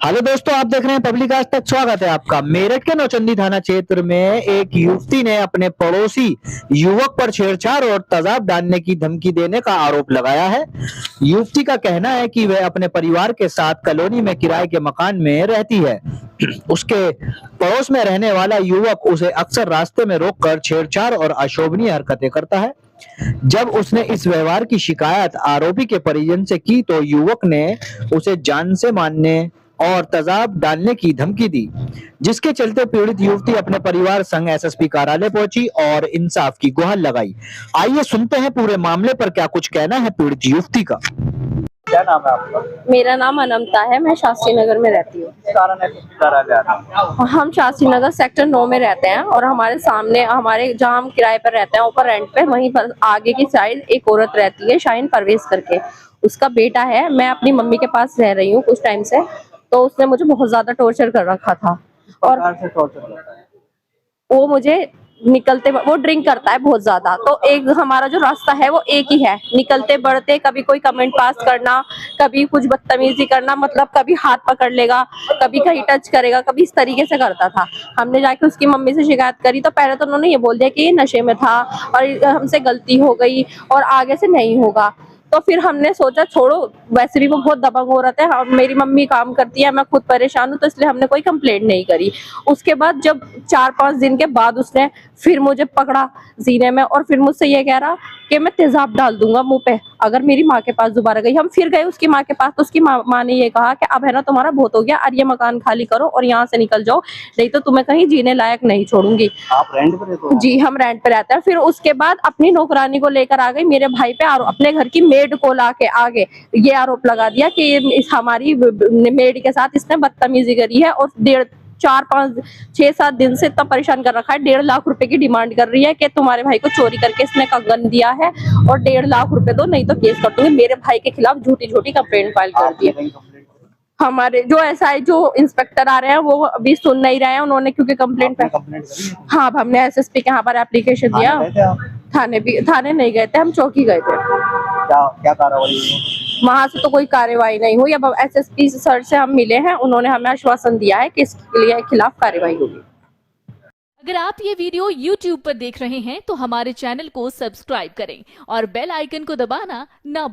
Hello दोस्तों, आप देख रहे हैं पब्लिक आज तक। स्वागत है आपका। मेरठ के नौचंदी थाना क्षेत्र में एक युवती ने अपने पड़ोसी युवक पर छेड़छाड़ और तेजाब डालने की धमकी देने का आरोप लगाया है। युवती का कहना है कि वह अपने परिवार के साथ कॉलोनी में किराए के मकान में रहती है। उसके पड़ोस में रहने वाला युवक उसे अक्सर रास्ते में रोककर छेड़छाड़ और अशोभनीय हरकतें करता है। जब उसने इस व्यवहार की शिकायत आरोपी के परिजन से की तो युवक ने उसे जान से मारने और तेजाब डालने की धमकी दी, जिसके चलते पीड़ित युवती अपने परिवार संग एसएसपी कार्यालय पहुंची और इंसाफ की गुहार लगाई। आइए सुनते हैं पूरे मामले पर क्या कुछ कहना है पीड़ित युवती का। क्या नाम है आपका? मेरा नाम अनंता है। मैं शास्त्री नगर में रहती हूँ। हम शास्त्री नगर सेक्टर 9 में रहते हैं और हमारे सामने हमारे जहाँ हम किराए पर रहते हैं ऊपर रेंट पे, वहीं पर आगे की साइड एक औरत रहती है शाहीन परवेज करके। उसका बेटा है। मैं अपनी मम्मी के पास रह रही हूँ कुछ टाइम से, तो उसने मुझे बहुत ज्यादा टॉर्चर कर रखा था। और वो मुझे वो ड्रिंक करता है बहुत ज्यादा, तो एक हमारा जो रास्ता है वो एक ही है। निकलते बढ़ते कभी कोई कमेंट पास करना, कभी कुछ बदतमीजी करना, मतलब कभी हाथ पकड़ लेगा, कभी कहीं टच करेगा, कभी इस तरीके से करता था। हमने जाके उसकी मम्मी से शिकायत करी तो पहले तो उन्होंने ये बोल दिया कि ये नशे में था और हमसे गलती हो गई और आगे से नहीं होगा। तो फिर हमने सोचा छोड़ो, वैसे भी वो बहुत दबंग हो रहा था। मेरी मम्मी काम करती है, मैं खुद परेशान हूँ, तो इसलिए हमने कोई कंप्लेंट नहीं करी। उसके बाद जब 4-5 दिन के बाद उसने फिर मुझे पकड़ा सीने में और फिर मुझसे ये कह रहा कि मैं तेजाब डाल दूंगा मुंह पे अगर मेरी माँ के पास दोबारा गई। हम फिर गए उसकी माँ के पास, तो उसकी माँ ने ये कहा कि अब है ना तुम्हारा बहुत हो गया, और ये मकान खाली करो और यहाँ से निकल जाओ, नहीं तो तुम्हें कहीं जीने लायक नहीं छोड़ूंगी। आप रेंट पे रहते हो? जी, हम रेंट पे रहते हैं। फिर उसके बाद अपनी नौकरानी को लेकर आ गई मेरे भाई पे, और अपने घर की मेड को लाके आगे ये आरोप लगा दिया कि हमारी मेड के साथ इसने बदतमीजी करी है और 6-7 दिन से इतना परेशान कर रखा है। 1.5 लाख रुपए की डिमांड कर रही है कि तुम्हारे भाई को चोरी करके इसने कंगन दिया है और 1.5 लाख रुपए दो, नहीं तो केस कर दूंगी। मेरे भाई के खिलाफ झूठी कंप्लेंट फाइल कर दी है। हमारे जो एसआई जो इंस्पेक्टर आ रहे हैं वो अभी सुन नहीं रहे हैं, उन्होंने क्योंकि कंप्लेंट हाँ, अब हमने एसएसपी के यहाँ पर एप्लीकेशन दिया। थाने नहीं गए थे, हम चौकी गए थे। क्या कार्रवाई? वहां से तो कोई कार्रवाई नहीं हुई। अब एसएसपी सर से हम मिले हैं, उन्होंने हमें आश्वासन दिया है कि इसके लिए खिलाफ कार्रवाई होगी। अगर आप ये वीडियो YouTube पर देख रहे हैं तो हमारे चैनल को सब्सक्राइब करें और बेल आइकन को दबाना ना